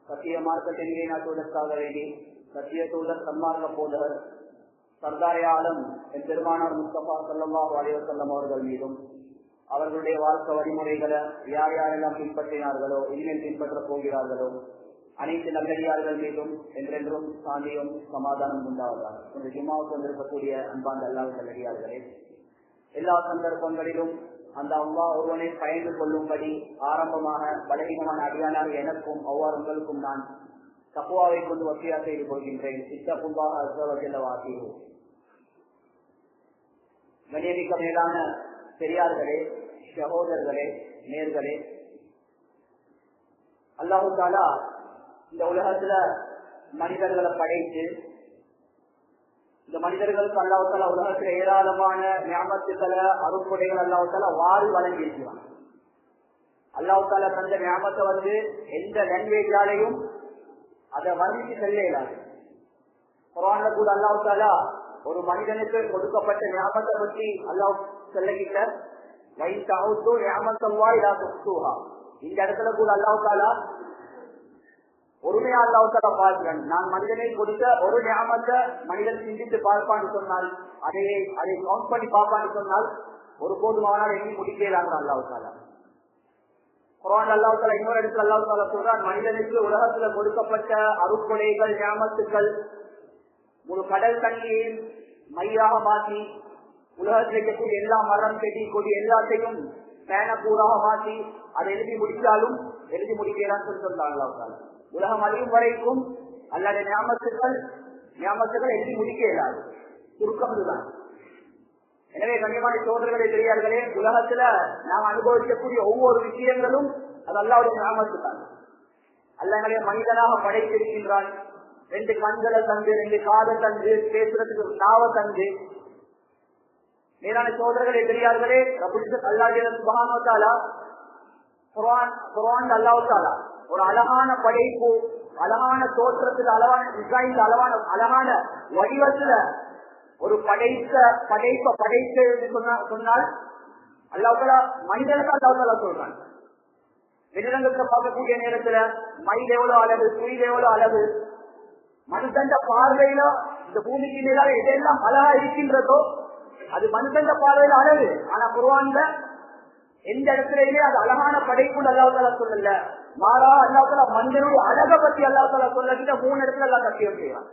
சத்திய மார்க்கத்தை நிலைநாட்டுவதற்காக வேண்டி சத்திய தூதர் சன்மார்க்க போதகர் சர்தார் ஆலம் என் பெருமானார் முஸ்தபா ஸல்லல்லாஹு அலைஹி வஸல்லம் அவர்கள் மீதும் அவர்களுடைய வாழ்க்கை வழிமுறைகளை யார் யாரெல்லாம் பின்பற்றினார்களோ இனிமேல் பின்பற்றப் போகிறார்களோ அனைத்து நல்லடியார்கள் மீதும் என்றென்றும் சாந்தியும் சமாதானம் உண்டாவதாக. இந்த ஜும்மாவுக்கு வந்திருக்கக்கூடிய அன்பார்ந்த அல்லாஹ் நல்லடியார்களே, எல்லா சந்தர்ப்பங்களிலும் அந்த அல்லாஹ் ஒருவனை பயந்து கொள்ளும்படி ஆரம்பமாக பலகீனமான அடியானாக எனக்கும் அவ்வாறு உங்களுக்கும் நான் தக்வாவை கொண்டு வசியா செய்து கொள்கின்றேன். இத்தகுல்லாஹ அஸ்ஸ வ ஜல்ல வாஹிஹு. கண்ணியமிக்க மேலான பெரியார்களே, சகோதரர்களே, நேர்களே, அல்லாஹு தஆலா இந்த உலகத்துல மனிதர்களை படைத்து இந்த மனிதர்களுக்கு அல்லாஹ் தஆலா உலகத்துல ஏராளமான நியாமத்துக்களை அருட்கொடைகள் அல்லாஹ் தஆலா வாரி வழங்கி இருக்கிறான். அல்லாஹ் தஆலா தந்த நியாமத்தை எந்த லாங்குவேஜாலையும் அதை வர்ணித்து செல்ல இயலாது. குர்ஆன்ல கூட அல்லாஹ் தஆலா ஒரு மனிதனுக்கு கொடுக்கப்பட்ட நியாமத்தை பற்றி அல்லாஹ் சொல்லிக்கிட்ட வைத்தவுது நியாமத்தல்லாஹி லா துஹ்ஸூஹா. இந்த இடத்துல கூட அல்லாஹ் தஆலா ஒருமையா அல்லாஹ் தஆலா பார்க்கிறான். நான் மனிதனை கொடுத்த ஒரு நியாமத்தை மனிதன் சிந்தித்து பார்ப்பான்னு சொன்னால், அதை கவுண்ட் பண்ணி பார்ப்பான்னு சொன்னால் ஒருபோதும் அவனால் எண்ணி முடிக்கிறாங்க அல்லாஹ் தஆலா. குர்ஆன் அல்லாஹ் தஆலா இன்னொரு இடத்துல அல்லாஹ் தஆலா சொல்றான், மனிதனுக்கு உலகத்துல கொடுக்கப்பட்ட அருட்கொடைகள் நியாமத்துக்கள் ஒரு கடல் தண்ணியை மையாக மாற்றி உலகத்தில் இருக்கக்கூடிய எல்லா மரம் செடி கொடி எல்லாத்தையும் பேனக்கூறாக மாற்றி அதை எழுதி முடித்தாலும் எழுதி முடிக்கிறான்னு சொல்லி சொல்றாங்க அல்லாஹ் தஆலா. உலகம் அழியும் வரைக்கும் அல்லாத ஞாபகத்துகள் எழுதி முடிக்க இயலாது. சுருக்கம் இதுதான். எனவே கண்ணியமான சோதரர்களே, பெரியார்களே, உலகத்துல நாம் அனுபவிக்கக்கூடிய ஒவ்வொரு விஷயங்களும் அது அல்லாஹ்வுடைய ஞாபகத்துதான். அல்லாஹ்வே மனிதனாக படைத்திருக்கின்றான். 2 கண்களை தந்து, 2 காதை தந்து, பேசுறதுக்கு நாவை தந்து. மேலான சோதரர்களே, பெரியார்களே, அல்லாஹ் சுப்ஹானஹு வ தஆலா குர்ஆன் அல்லாஹ் தஆலா ஒரு அழகான படைப்பு, அழகான தோற்றத்தில், அழகான டிசைன், அழகான வடிவத்துல ஒரு படைப்பை சொன்னால் அல்லாஹ் தஆலா மனிதனுக்கு அல்லாஹ் தஆலா சொல்றான். வெளிரங்கத்தை பார்க்கக்கூடிய நேரத்துல மயில் எவ்வளவு அழகு, குயில் எவ்வளவு அழகு, மனுஷன் பார்வையில இந்த பூமிக்கு மேலாக எதெல்லாம் அழகா இருக்கின்றதோ அது மனுஷன் பார்வையில அழகு. ஆனா குர்ஆன்ல எந்த இடத்துலயுமே அது அழகான படைப்புன்னு அல்லாஹ் தஆலா சொல்லல. மாறா அல்லாஹ் தஆலா மனிதனுடைய அழகை பத்தி அல்லாஹ் தஆலா சொல்லக்கிட்ட 3 இடத்துல அல்லாஹ் சத்தியம் செய்யறான்.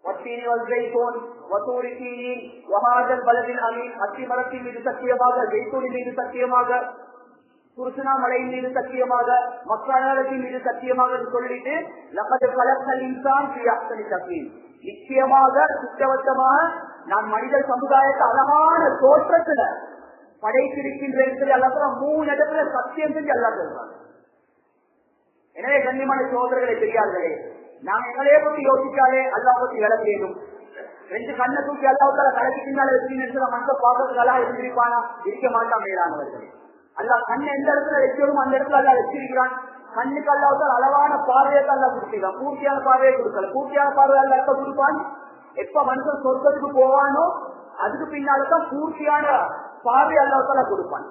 வத்தீனி வஸ்ஸைத்தூன் வதூரி சீனீன் வஹாதல் பலதில் அமீன். அத்தி மரத்தின் மீது சத்தியமாக, ஜெய்தூனின் மீது சத்தியமாக, குர்சுனா மலையின் மீது சத்தியமாக, மக்கானத்தின் மீது சத்தியமாக சொல்லிட்டு லகத் கலக்னல் இன்சான் ஃபீ அஹ்ஸனி தக்வீம். நிச்சயமாக சுத்தவட்டமாக நான் மனித சமுதாயத்தை அழகான தோற்றத்துல படைத்திருக்கின்றேன் சொல்லி அல்லாஹ் 3 இடத்துல சத்தியம் செஞ்சு அல்லாஹ் சொல்றான். எனவே கண்ணியமான சோதரர்களை, பெரியார்களே, நாம் எங்களையே பத்தி யோசிச்சாலே அல்லாஹ் பத்தி விளக்க வேண்டும். 2 கண்ணை தூக்கி அல்லாஹ் தஆலா கலக்கி பின்னால வச்சு மனசை பார்க்கறதுக்காக இருந்திருப்பானா? இருக்க மாட்டான். மேலானவர்களே, அல்லாஹ் கண்ணை எந்த இடத்துல வைக்கணும் அந்த இடத்துல அல்லாஹ் வச்சிருக்கிறான். கண்ணுக்கு அல்லாஹ் தஆலா அளவான பார்வையை அல்லாஹ் கொடுத்திருக்கான். பூர்த்தியான பார்வையை கொடுக்கல. பூர்த்தியான பார்வை அல்லாஹ் எப்ப கொடுப்பான்? எப்ப மனுஷன் சொர்க்கத்துக்கு போவானோ அதுக்கு பின்னால்தான் பூர்த்தியான பார்வை அல்லாஹ் தஆலா கொடுப்பான்.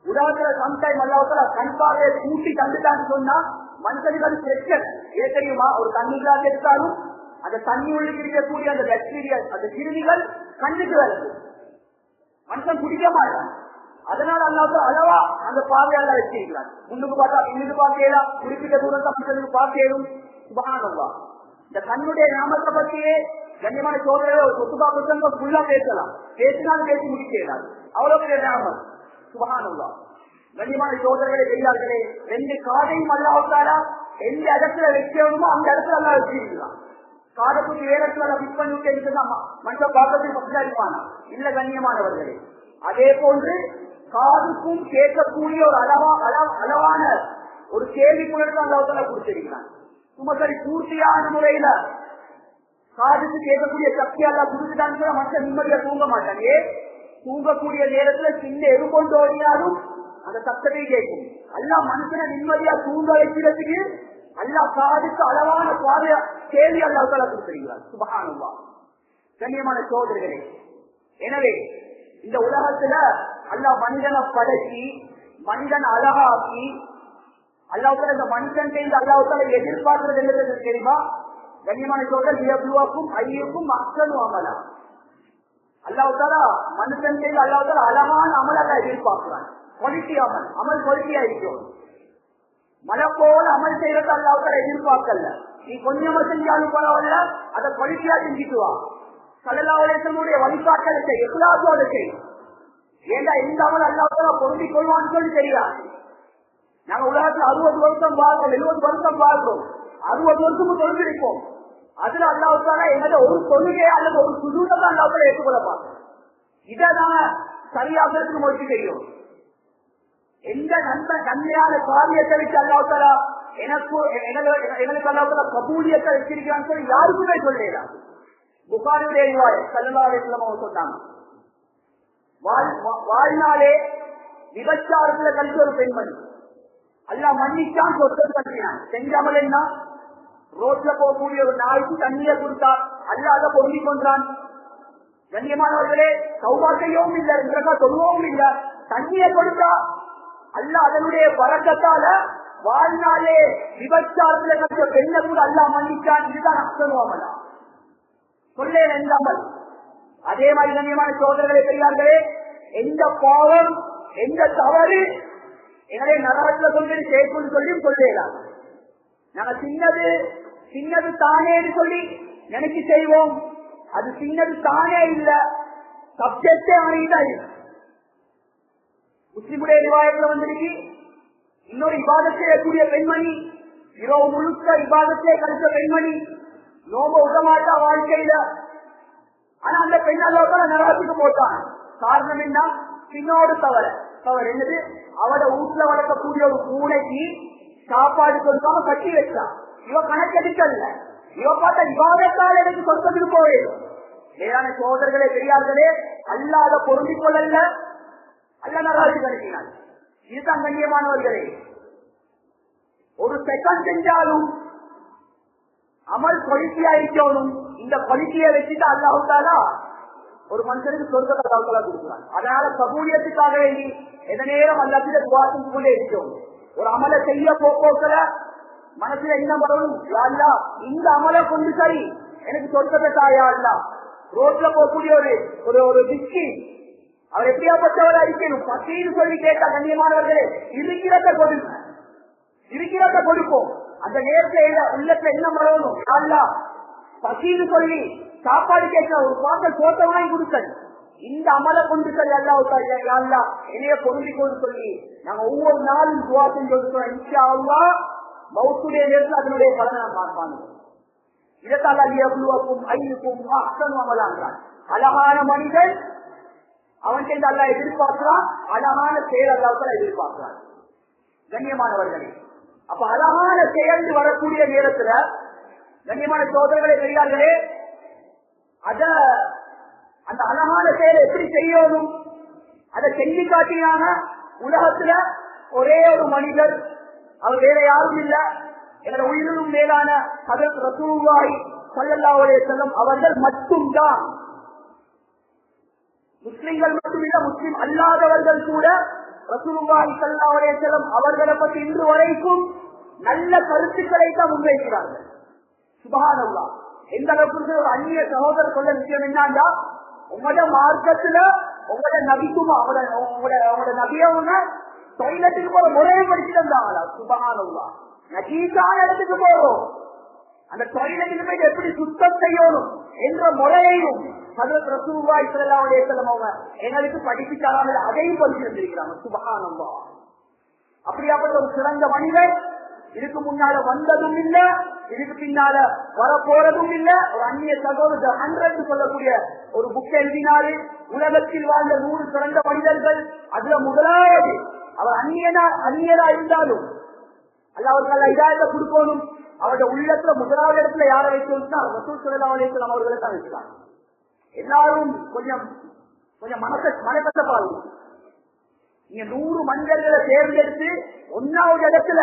உலகத்துல சம்டைம் அல்லாஹ் தஆலா கண் பார்வையை கூட்டி தந்துட்டான்னு சொன்னா மனுஷனுக்கு அது பிரச்சனை. ஏ தெரியுமா? ஒரு தண்ணி கிளாஸ் எடுத்தாலும் அந்த தண்ணி உள்ளுக்கு இருக்கக்கூடிய அந்த பாக்டீரியா, அந்த கிருமிகள் கண்ணுக்கு வருது, மனுஷன் குடிக்க மாட்டான். அதனால அல்லாஹ் தஆலா அளவா அந்த பார்வையால வச்சிருக்கிறான். முன்னுக்கு பார்த்தா பின்னுக்கு பார்க்கலாம், குறிப்பிட்ட தூரத்தை மனுஷனுக்கு பார்க்கலும். சுப்ஹானல்லாஹ். இந்த கண்ணுடைய நாமத்தை பற்றியே கண்ணியமான சோதனைகளை ஒரு சொத்துபா புத்தகம் ஃபுல்லா பேசலாம். பேசினாலும் பேசி முடிக்கலாம். அவ்வளவு பெரிய நாமம். சுப்ஹானல்லாஹ். கண்ணியமான சோதனைகளை பெரியார்களே, 2 காதையும் அல்லாஹ் தஆலா எந்த இடத்துல வைக்கணுமோ அந்த இடத்துல அல்லாஹ் வச்சிருக்கிறான். காதத்துக்கு வேலத்துல பிக் பண்ணி விட்டு மனுஷன் பார்க்கறதுக்கு பக்கா இருப்பானா? இல்ல கண்ணியமானவர்களே. அதே போன்று காதுக்கும் கேட்கக்கூடிய ஒரு அளவான ஒரு கேள்வி புலத்தை அல்லாஹ் தஆலா கொடுத்திருக்கிறான். சும்மா சரி பூர்த்தியான முறையில காதுக்கு கேட்கக்கூடிய சக்தி அல்லாஹ் கொடுத்துட்டான்னு மனுஷன் நிம்மதியா தூங்க மாட்டாங்க. தூங்கக்கூடிய நேரத்துல சின்ன எருகொண்டு ஓடினாலும் அந்த சத்தத்தை கேட்கும். அல்லாஹ் மனுஷனை நிம்மதியா தூங்க வைக்கிறதுக்கு அல்லாஹ் காதுக்கு அளவான பார்வை கேள்வி அல்லாஹ் தஆலா கொடுத்திருக்கிறார். சுப்ஹானல்லாஹ். கண்ணியமான சகோதரர்களே, எனவே இந்த உலகத்துல அல்லாஹ் மனிதனை படைச்சி மனிதன் அழகாக்கி அல்லாஹ் இந்த மனுஷன் செய்து அல்லாஹ் எதிர்பார்க்கிறது என்னது தெரியுமா? கண்ணியமான சொல்றதுக்கும் ஐயுக்கும் மக்களும் அமலா அல்லாஹ் மனுஷன் செய்து அல்லாஹ் அழகான அமலாக எதிர்பார்க்கிறான். குவாலிட்டி அமல் குவாலிட்டியா இருக்கும். மழை போல அமல் செய்யறது அல்லாஹ் எதிர்பார்க்கல. நீ கொஞ்சமா செஞ்சாலும் பரவாயில்ல, அதை குவாலிட்டியா செஞ்சுட்டு வா. ஸல்லல்லாஹு அலைஹி வஸல்லம் வழிகாட்டலை செய், இக்லாஸோட செய். ஏண்டா இந்த அமல் அல்லாஹ் பொருந்திக் கொள்வான்னு சொல்லி தெரியாது. நாங்க உலகத்துல 60 வருஷம் வாழ்றோம், 70 வருஷம் வாழ்றோம், 60 வருஷமும் தொழுந்திருப்போம். அதுல அல்லாஹ் என்னோட ஒரு தொழுகை அல்லது ஒரு சுஜூதை தான் அல்லாஹ் ஏற்றுக்கொள்ளப்பாங்க. இதை நாங்க சரியாக முயற்சி செய்யும். எந்த நன்மையான காரியத்தை வச்சு அல்லாஹ் எங்களுக்கு அல்லாஹ் கபூலியத்தை வச்சிருக்கான்னு சொல்லி யாருக்குமே சொல்லலாம். புகாரியுடைய ரிவாயத் ஸல்லல்லாஹு அலைஹி வஸல்லம் சொன்னாங்க, வாழ்நாளே விபச்சாரத்துல கழிச்ச ஒரு பெண்மணி அல்லாஹ் மன்னிச்சான், சொத்தது கட்டினான். செஞ்சாமல் என்ன? ரோட்ல போகக்கூடிய ஒரு நாய்க்கு தண்ணியை கொடுத்தார், அல்லாஹ் அதை பொருந்திக் கொண்டான். கண்ணியமானவர்களே, தௌபா செய்யவும் இல்லை, தொழுவவும் இல்லை, தண்ணியை கொடுத்தா அல்லாஹ் அதனுடைய பரக்கத்தால வாழ்நாளே விபச்சாரத்துல கழிச்ச பெண்ணை கூட அல்லாஹ் மன்னிச்சான். இதுதான் அக்ஷருவாமலா சொல்லேன் என்றாமல். அதே மாதிரி கண்ணியமான சோதனைகளை பெரியார்களே, எந்த பாவம் எந்த தவறு எங்களை நரகத்துல சொல்லி சேர்க்குன்னு சொல்லியும் சொல்லலாம். நாங்க சின்னது தானே சொல்லி நினைச்சு செய்வோம். அது சின்னது தானே இல்ல, சப்ஜெக்டே அவனைதான் இல்லை. முஸ்லிமுடைய ரிவாயத்துல வந்திருக்கு, இன்னொரு இபாதத் செய்யக்கூடிய பெண்மணி, இரவு முழுக்க இபாதத்திலே கழிச்ச பெண்மணி, நோம்ப விடமாட்டா வாழ்க்கையில. ஆனா அந்த பெண்ணால நரகத்துக்கு போட்டான். காரணம் என்ன? பின்னோடு தவறு என்னது? அவட வீட்டுல வளர்க்கக்கூடிய ஒரு பூனைக்கு சாப்பாடு கொடுக்காம கட்டி வச்சான். இவ கணக்கெடுக்கல, இவ பார்த்த விவாதத்தால் எனக்கு சொர்க்கத்துக்கு போயிடும். வேறான சோதர்களே பெரியார்களே, அல்லாத பொருந்திக் கொள்ளல, அல்ல நரகத்துக்கு அனுப்பினார். இதுதான் கண்ணியமானவர்களே. ஒரு செகண்ட் செஞ்சாலும் அமல் குவாலிட்டியா இருக்கணும். இந்த குவாலிட்டியை வச்சுட்டு அல்லாஹ் ஒரு மனுஷனுக்கு சொர்க்கத்தை அல்லாஹ் கொடுக்கிறான். அதனால கபூலியத்துக்காக வேண்டி எந்த நேரம் அல்லாஹ்விட துஆக்குள்ளே இருக்கும். ஒரு அமலை செய்ய போக்கல மனசுல என்ன வரணும்? யா அல்லாஹ், இந்த அமலை கொண்டு சரி எனக்கு சொர்க்கத்தை தாயா அல்லாஹ். ரோட்ல போகக்கூடிய ஒரு பிஸ்கி அவர் எப்படியாப்பட்டவரா இருக்கணும்? பசின்னு சொல்லி கேட்டா கண்ணியமானவர்களே, இருக்கிறத கொடுப்போம். அந்த நேரத்துல உள்ளத்துல என்ன வரணும்? யா அல்லாஹ், பசின்னு சொல்லி சாப்பாடு கேட்க ஒரு பாக்க சோத்தை வாங்கி கொடுத்தல், இந்த அமலை கொண்டு சரி அல்லாஹ் என்னைய பொருந்திக் கொண்டு சொல்லி நாங்க ஒவ்வொரு நாளும் துவா செஞ்சு இன்ஷா அல்லாஹ் மௌத்துடைய நேரத்தில் அதனுடைய பலனை பார்ப்பாங்க. இதத்தால் அலியபுலுவக்கும் ஐயுக்கும் அஹ்சனு அமலான்றான். அழகான மனிதன் அவன் செய்த அல்லாஹ் எதிர்பார்க்கிறான், அழகான செயல் அல்லாஹ் எதிர்பார்க்கிறான். கண்ணியமானவர்களே, அப்ப அழகான செயல் வரக்கூடிய நேரத்துல கண்ணியமான சோதனைகளை பெரியார்களே, அந்த அழகான செயலை எப்படி செய்யணும் அதை செஞ்சு காட்டினாங்க. உலகத்துல ஒரே ஒரு மனிதர், அவர் வேற யாரும் இல்ல, எங்களோட உயிரினும் மேலான ஹஜ்ரத் ரசூலுல்லாஹி ஸல்லல்லாஹு அலைஹி வஸல்லம் அவர்கள் மட்டும்தான். முஸ்லிம்கள் மட்டுமில்ல, முஸ்லிம் அல்லாதவர்கள் கூட ரசூலுல்லாஹி ஸல்லல்லாஹு அலைஹி வஸல்லம் அவர்களை பற்றி இன்று வரைக்கும் நல்ல கருத்துக்களை தான் முன்வைக்கிறார்கள். சுப்ஹானல்லாஹ். எந்த அளவுக்கு ஒரு அந்நிய சகோதரர் சொல்ல விஷயம் என்னன்னா, உங்களோட மார்க்கத்துல உங்களோட நபிக்கும் உங்களோட நபியவங்க டாய்லெட்டுக்கு போற முறையை படிச்சுட்டு இருந்தாங்களா? சுப்ஹானல்லாஹ். நஜீஸான இடத்துக்கு போறோம், அந்த டாய்லெட்டுக்கு போய் எப்படி சுத்தம் செய்யணும் என்ற முறையையும் ஹஜ்ரத் ரசூலுல்லாஹி ஸல்லல்லாஹு அலைஹி வஸல்லம் அவங்க எங்களுக்கு படிச்சுட்டாங்க, அதையும் படிச்சு வந்திருக்கிறாங்க. சுப்ஹானல்லாஹ். அப்படியாப்பட்ட ஒரு சிறந்த மனிதர் இதுக்கு முன்னால வந்ததும் இல்ல, இதுக்கு பின்னால வரப்போறதும் இல்ல. ஒரு அந்நிய சகோதரர் 100 சொல்லக்கூடிய ஒரு புக் எழுதினாரு, உலகத்தில் வாழ்ந்த 100 சிறந்த மனிதர்கள். அதுல முதலாவது அவர் அந்நியரா இருந்தாலும் அல்லாஹ் அவருக்கு இதாயத்தை கொடுக்கணும். அவருடைய உள்ளத்துல முதலாவது இடத்துல யாரை வைக்கணும்னா ரசூல் ஸல்லல்லாஹு அலைஹி வஸல்லம் அவர்களை தான் வைக்கிறாங்க. எல்லாரும் கொஞ்சம் மனக்கட்டப்பாகும். நீங்க 100 மனிதர்களை தேர்ந்தெடுத்து 1வது இடத்துல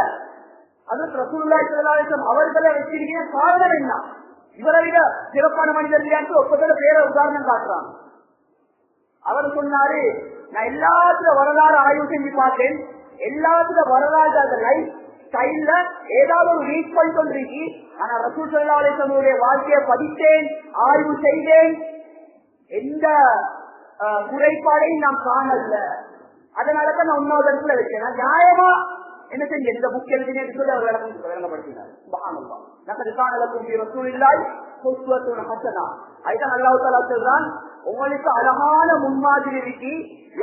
அது ரசூலுல்லாஹி ஸல்லல்லாஹு அலைஹி வஸல்லம் அவர்களை வச்சிருக்கீங்க. காரணம் என்ன? இவரை விட சிறப்பான மனிதர் இல்லையான்னு ஒப்பந்த பேரை உதாரணம் காட்டுறாங்க. அவர் சொன்னாரு, நான் எல்லாத்துல வரலாறு ஆய்வு செஞ்சு பார்த்தேன், எல்லாத்துல வரலாறு லைஃப் ஸ்டைல்ல ஏதாவது ஒரு ரீச் பாயிண்ட் ஒன்று. ஆனா ரசூல் ஸல்லல்லாஹு அலைஹி வஸல்லம் வாழ்க்கையை படித்தேன், ஆய்வு செய்தேன், எந்த குறைபாடையும் நான் காணல. அதனாலதான் நான் இன்னொரு இடத்துல வச்சேன். நான் நியாயமா என்ன செஞ்ச இந்த புக் எழுதினேன்னு சொல்லி அவர் விளங்கப்படுத்தினார். சுப்ஹானல்லாஹ். லகத் கான லக்கும் ஃபீ ரசூலில்லாஹி உஸ்வத்துன் ஹஸனா. அதுதான் அல்லாஹ் தஆலா சொல்றான், உங்களுக்கு அழகான முன்மாதிரி இருக்கு.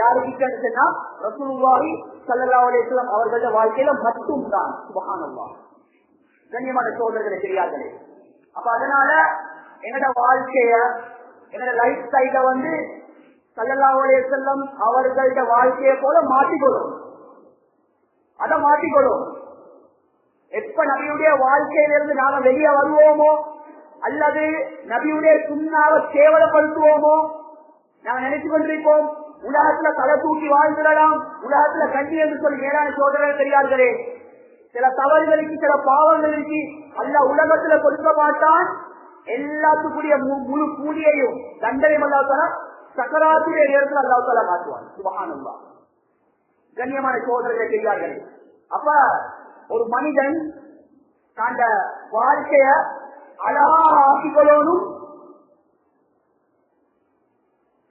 யாருக்கு சொன்னா ரசூலுல்லாஹி ஸல்லல்லாஹு அலைஹி வஸல்லம் அவர்களுடைய வாழ்க்கையில மட்டும்தான். சுப்ஹானல்லாஹ். கண்ணியமான சகோதரர்களே, தெரியாதே. அப்ப அதனால என்னோட வாழ்க்கைய, என்னோட லைஃப் ஸ்டைல ஸல்லல்லாஹு அலைஹி வஸல்லம் அவர்களுடைய வாழ்க்கையை போல மாற்றிக்கொள்ளும். அதை மாற்றிக்கொள்ளும். எப்ப நபியுடைய வாழ்க்கையிலிருந்து நாம வெளியே வருவோமோ அல்லது நபியுடைய சுண்ணாவை கேவலப்படுத்துவோமோ, நாங்க நினைச்சு கொண்டிருப்போம் உலகத்துல தலை தூக்கி வாழ்ந்துடலாம், உலகத்துல கண்டி என்று சொல்லி மேலான சோதரர்கள் தெரியார்களே. சில தவறுகளுக்கு, சில பாவங்களுக்கு அல்லாஹ் உலகத்துல கொடுக்க மாட்டான். எல்லாத்துக்குரிய முழு கூலியையும் தண்டனையும் அல்லாஹ் தஆலா சக்கராத்துடைய நேரத்தில் அல்லாஹ் தஆலா மாற்றுவான். சுப்ஹானல்லாஹ். கண்ணியமான சோதரர்கள் தெரியார்களே. அப்ப ஒரு மனிதன் தன் வாழ்க்கைய அழகாக ஆக்கிக்கொள்ளணும்.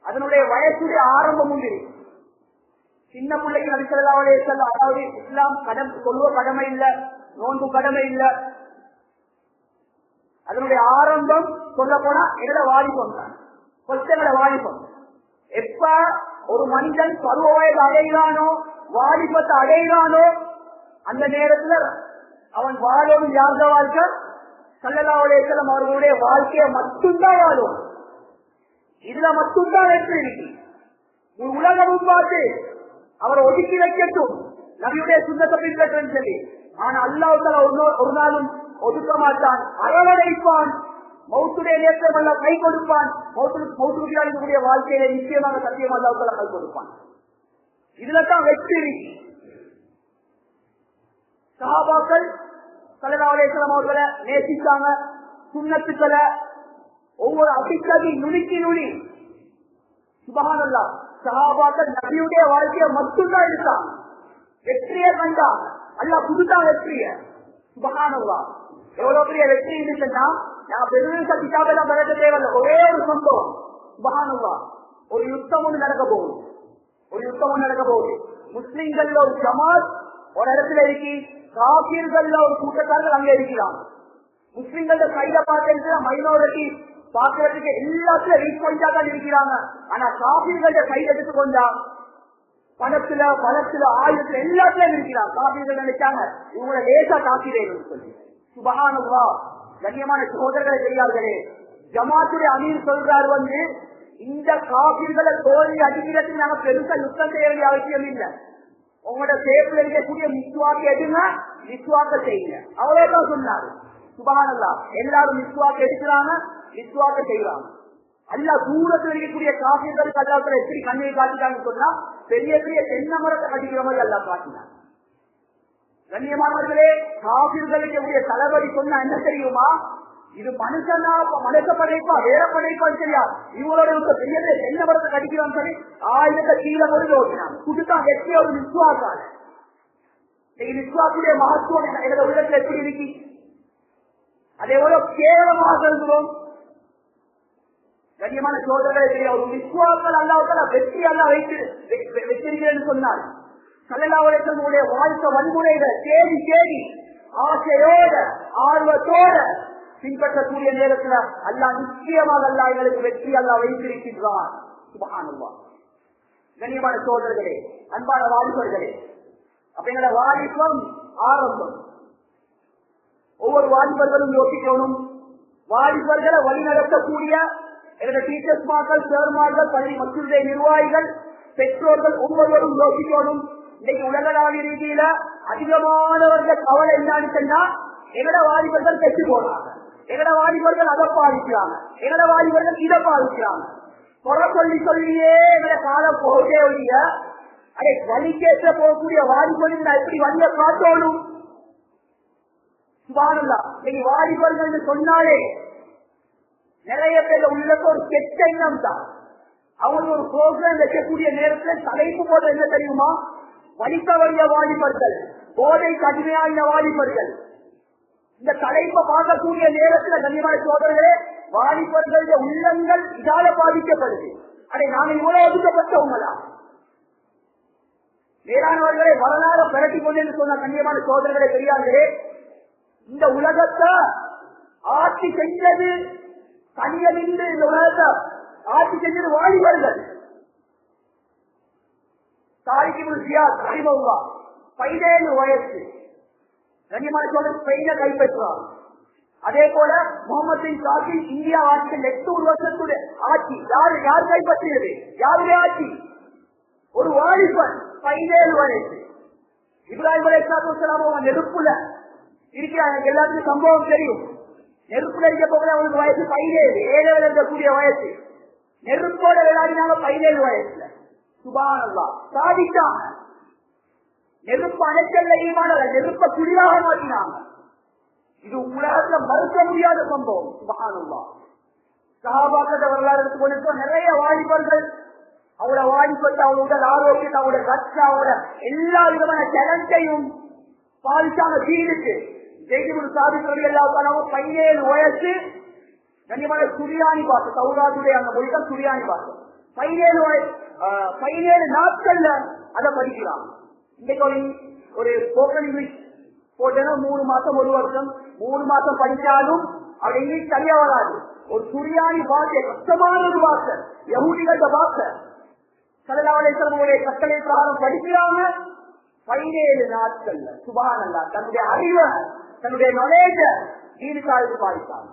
அதனுடைய வயசுடைய ஆரம்பம் உண்டு. சின்ன பிள்ளைக்கு நபி ஸல்லல்லாஹு அலைஹி வஸல்லம், அதாவது இஸ்லாம் சொல்லுவ கடமை இல்ல, நோன்பு கடமை இல்ல. அதனுடைய ஆரம்பம் சொல்ல போனா எங்களோட வாலிபம் தான். கொச்சங்கள வாலிபம். எப்ப ஒரு மனிதன் பருவ வயது அடைகிறானோ, வாலிபத்தை அடைகிறானோ, அந்த நேரத்துல அவன் வாழும் யார்த வாழ்க்கை? ஸல்லல்லாஹு அலைஹி வஸல்லம் அவர்களுடைய வாழ்க்கையை மட்டும்தான் வாழும். இதுல மட்டும்தான் வெற்றி இருக்கு. உலகமும் பார்த்து அவரை ஒதுக்கி வைக்கட்டும், நபியுடைய சுன்னத்தை பின்பற்றன்னு சொல்லி. ஆனா அல்லாஹ் தஆலா ஒரு நாளும் ஒதுக்க மாட்டான், அரவணைப்பான். மௌத்துடைய நேரத்தில் அல்லாஹ் கை கொடுப்பான். மௌத்துக்கு இருக்கக்கூடிய வாழ்க்கையில நிச்சயமாக சத்தியம் அல்லாஹ் தஆலா கை கொடுப்பான். இதுலதான் வெற்றி இருக்கு. சஹாபாக்கள் ஸல்லல்லாஹு அலைஹி வஸல்லம் அவர்களை நேசித்தாங்க. சுன்னத்துக்களை ஒவ்வொரு அடிக்கடி நுணுக்கி நுனி. சுப்ஹானல்லாஹ். சஹாபாக்கள் நபியுடைய வாழ்க்கையை மட்டும்தான் எடுத்தாங்க. வெற்றியை கண்டாங்க. அல்லாஹ் புதுதான் வெற்றிய. சுப்ஹானல்லாஹ். எவ்வளவு பெரிய வெற்றி இருந்துச்சுன்னா, நான் பெருசா கிதாபெல்லாம் பரட்ட தேவையில்லை. ஒரே ஒரு சம்பவம். சுப்ஹானல்லாஹ். ஒரு யுத்தம் ஒன்று நடக்க போகுது. முஸ்லிம்கள் ஒரு ஜமாத் ஒரு இடத்துல இருக்கு, காபீர்கள் ஒரு கூட்டத்தார்கள் அங்க இருக்கிறாங்க. முஸ்லிம்கள கையில பார்த்து மைனாரிட்டி பாக்குறதுக்கு எல்லாத்துல ரீச் பாயிண்டா தான் இருக்கிறாங்க. ஆனா காபீர்கள கையில் எடுத்துக்கொண்டா பணத்துல, பணத்துல, ஆயுதத்துல எல்லாத்துலயும் இருக்கிறாங்க. காபீர்கள் நினைச்சாங்க இவங்களை லேசா தாக்கிறேன் சொல்லி. சுப்ஹானல்லாஹ். கண்ணியமான சகோதரர்களை தெரியார்களே, ஜமாத்துடைய அமீர் சொல்றாரு, இந்த காபீர்களை தோல்வி அடிக்கிறதுக்கு நாங்க பெருசா யுத்தம் செய்ய வேண்டிய அவசியம் இல்லை. உங்களோட சேப்பில் இருக்கக்கூடிய மிஸ்வாக்கு எடுங்க, மிஸ்வாக்க செய்யுங்க, அவ்வளவுதான் சொன்னாரு. சுப்ஹானல்லாஹ். எல்லாரும் மிஸ்வாக்கு எடுக்கிறாங்க, மிஸ்வாக்க செய்யறாங்க. அல்லாஹ் தூரத்தில் இருக்கக்கூடிய காபீர்களுக்கு அல்லாஹ் எப்படி கண்ணை காட்டிட்டாங்கன்னு சொன்னா, பெரிய பெரிய தென்னை மரத்தை கட்டிக்கிற மாதிரி அல்லாஹ் காட்டினாங்க. கண்ணியமானவர்களே, காபீர்களுக்கு தளபதி சொன்னா என்ன தெரியுமா? இது மனுஷனா, மனுஷ படைப்பா, வேற படைப்பான்னு தெரியா, இவங்களோட பெரிய தென்னை மரத்தை கட்டிக்கிறான்னு சொல்லி ஆயுதத்தை கீழே கொண்டு ஓட்டினாங்க. புதுதான் வெற்றிய ஒரு விசுவாசால. விசுவாசுடைய மகத்துவம் எங்களோட உள்ளத்துல எப்படி இருக்கு? அதை எவ்வளவு கேவலமாக இருக்கிறோம். கண்ணியமான சோதரர்களே, தெரிய ஒரு விசுவாசல் அல்லாஹ் வெற்றி அல்லா வைத்திருக்கிறேன்னு சொன்னார். ஸல்லல்லாஹு அலைஹி வஸல்லம் வாழ்க்கை வன்முறைகள் தேடி தேடி ஆசையோட ஆர்வத்தோட பின்பற்றக்கூடிய நேரத்தில் அல்லாஹ் நிச்சயமாக அல்லாஹ் எங்களுக்கு வெற்றி அல்லாஹ் வைத்திருக்கின்றார். சுப்ஹானல்லாஹ். கண்ணியமான சோதரர்களே, அன்பான வாலிபர்களே, அப்ப எங்களோட வாலிபம் ஆரம்பம். ஒவ்வொரு வாலிபர்களும் யோசிக்கணும். வாலிபர்களை வழிநடத்தக்கூடிய எங்களோட டீச்சர்ஸ் மார்கள், சேர்மார்கள், பள்ளி மசூதிய நிர்வாகிகள், பெற்றோர்கள் ஒவ்வொருவரும் யோசிக்கணும். இன்னைக்கு உலகளாவிய ரீதியில அதிகமானவர்கள் கவலை என்னன்னு சொன்னா, எங்கட வாலிபர்கள் கெட்டு போறாங்க, எங்கட வாலிபர்கள் அதை பாதிக்கிறாங்க, எங்கட வாலிபர்கள் இதை பாதிக்கிறாங்க. குறை சொல்லி சொல்லியே எங்கட காலம் போகவே ஒழிய, அதை வழிகேற்ற போகக்கூடிய வாலிபர்கள் நான் எப்படி வழிய காட்டணும்? சுப்ஹானல்லாஹ். இன்னைக்கு வாலிபர்கள் சொன்னாலே நிறைய பேர் உள்ளது ஒரு கெட்ட எண்ணம் தான். அவங்க ஒரு புரோகிராம் வைக்கக்கூடிய நேரத்தில் தலைப்பு போட என்ன தெரியுமா? வலிக்க வழிய வாலிபர்கள், போதை கடுமையான வாலிபர்கள். இந்த தலைப்பை பார்க்கக்கூடிய நேரத்தில் கண்ணியமான சோதரர்களே, வாலிபர்களுடைய உள்ளங்கள் இதால பாதிக்கப்படுது. அதை நாம இவ்வளவு ஒதுக்கப்பட்டவங்களா? வேளாண்வர்களை வரலாறு பிரட்டி கொண்டு என்று சொன்ன கண்ணியமான சோதரர்களே, பெரியார்களே, இந்த உலகத்தை ஆட்சி செஞ்சது தனியமின்றி இந்த உலகத்தை ஆட்சி செஞ்சது வாலிபர்கள். தாரிக்கு ஜியாத் ரஹிமஹுல்லாஹ் 17 வயசு கண்ணியமான சோதரர் ஸ்பெயினை கைப்பற்றுவார். அதே போல முகமது பின் காசிம் இந்தியா ஆட்சி 8 வருஷத்துடைய ஆட்சி யார் கைப்பற்றியது? யாருடைய ஆட்சி? ஒரு வாலிபன் 17 வயசு. இப்ராஹிம் அலைஹிஸ்ஸலாத்து வஸ்ஸலாம் நெருப்புல இருக்கிறாங்க. எல்லாத்துக்கும் சம்பவம் தெரியும். நெருப்புல இருக்க போக அவங்களுக்கு வயசு 17, 7 இருக்கக்கூடிய வயசு. நெருப்போட விளையாடினாங்க 17 வயசுல. சுப்ஹானல்லாஹ், சாதித்தாங்க. நெருப்பு அணைக்கல்ல ஈமானல்ல, நெருப்ப குளிராக மாற்றினாங்க. இது உலகத்துல மறுக்க முடியாத சம்பவம். சுப்ஹானல்லாஹ். சஹாபாக்கள் வரலாறு எடுத்துக்கொண்டு நிறைய வாலிபர்கள் அவங்களோட வாலிபத்தை, அவங்களோட ஆரோக்கியத்தை, அவங்களோட கட்சி, அவங்களோட எல்லா விதமான டேலண்டையும் பாதிச்சாங்க தீனுக்கு. ஜெய்திபுல் சாதிக் ரலியல்லாஹு 17 வயசு. கண்ணியமான சுரியானி பாச சௌராதுடைய அந்த மொழிதான் சுரியானி பாச. 17 நாட்கள்ல அதை படிக்கலாம். இன்னைக்கு ஒரு ஸ்போக்கன் இங்கிலீஷ் போட்டேன்னா 3 மாசம் 1 வருஷம் 3 மாசம் படிச்சாலும் அது இங்கிலீஷ் சரியா வராது. ஒரு சுரியானி பாஷை கஷ்டமான ஒரு பாஷை, யஹூதிகள பாஷை. ஸல்லல்லாஹு அலைஹி வஸல்லம் கட்டளை பிரகாரம் படிக்கிறாங்க 17 நாட்கள்ல. சுப்ஹானல்லாஹ், தன்னுடைய அறிவை, தன்னுடைய நாலேஜ தீனுக்காக பாதித்தாங்க.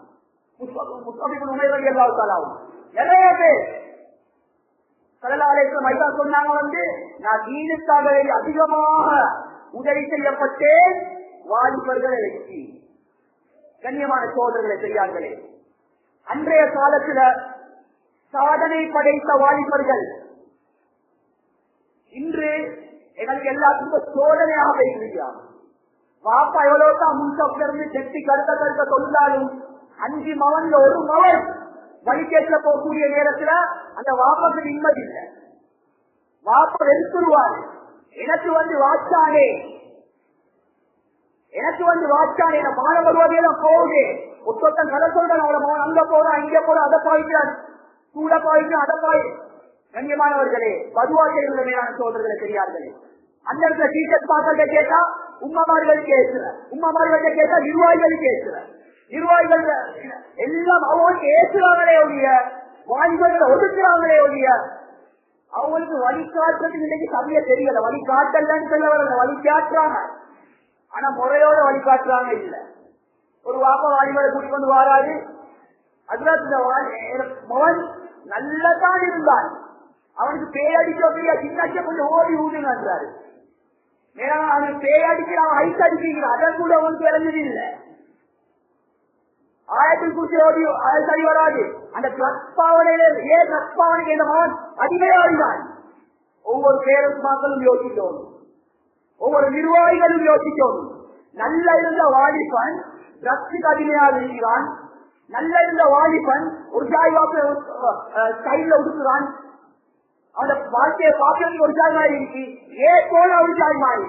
நிறைய பேர் ஸல்லல்லாஹு அலைஹி வஸல்லம் ஐயா சொன்னாங்க, நான் தீனுக்காக அதிகமாக உதவி செய்யப்பட்டேன், வாலிபர்களை வெற்றி. கண்ணியமான சோதரர்களை பெரியார்களே, அன்றைய காலத்துல சாதனை படைத்த வாலிபர்கள் இன்று எங்களுக்கு எல்லாத்துக்கும் சோதனையாக இருக்கிறார். வாப்பா எவ்வளவுதான் முன்சப்பிலிருந்து செட்டி கருத்த சொன்னாலும் 5 மகன்ல ஒரு மகன் வழிகேட்ல போகக்கூடிய நேரத்துல அந்த வாப்பாக்கு நிம்மதி இல்லை. வாப்பா வெறுத்துருவாரு. எனக்கு வாச்சானே மாணவ வருவதையெல்லாம் போகுது. ஒத்தொத்தன் கதை சொல்றான், அவளை மகன் அங்க போறான், இங்க போறான், அதை பாய்க்கிறான், சூட பாய்க்கிறான், அதை பாய். கண்ணியமானவர்களே, பதுவாசைகள் மேலான சோதரர்களை பெரியார்களே, அந்த இடத்துல டீச்சர்ஸ் பார்க்கறத கேட்டா உம்மமார்கள் கேட்கிற, உம்மமார்கள் கேட்டா நிர்வாகிகள் கேட்கிற, நிர்வாகிகள் எல்லாம் அவங்களுக்கு ஏசுறாங்களே ஒழிய, வாலிபர்களை ஒதுக்குறாங்களே ஒழிய, அவங்களுக்கு வழிகாட்டுறதுக்கு இன்னைக்கு சமய தெரியல. வழிகாட்டலன்னு சொல்ல வரல, வழிகாட்டுறாங்க, ஆனா முறையோட வழிகாட்டுறாங்க இல்ல. ஒரு வாப்பா வாலிபரை கூட்டிக் கொண்டு வராது. அதுல மகன் நல்லதான் இருந்தான், அவனுக்கு பேயடிக்க சின்ன கொஞ்சம் ஓடி ஊதுங்கிறாரு. அவனுக்கு பேயடிக்கிறான், ஐஸ் அடிக்கிறான், அதை கூட அவனுக்கு இறங்குது இல்லை. ஆயிரத்தில் குறிச்சி ஓடி அது சரி வராது. அந்த கற்பாவனையில கற்பாவனைக்கு இந்த மகன் அதிகமாகிறான். ஒவ்வொரு பேரண்ட்ஸ் மக்களும் யோசிக்கணும், ஒவ்வொரு நிர்வாகிகளும் யோசிக்கணும். நல்ல இருந்த வாலிபன் ட்ரக்ஸுக்கு அடிமையாக இருக்கிறான். நல்ல இருந்த வாலிபன் ஒரு ஜாய் கையில ஒடுக்குறான். அந்த வாழ்க்கையை பார்க்கறதுக்கு ஒரு ஜாய் மாறி இருக்கு, போல ஒரு ஜாய் மாறி.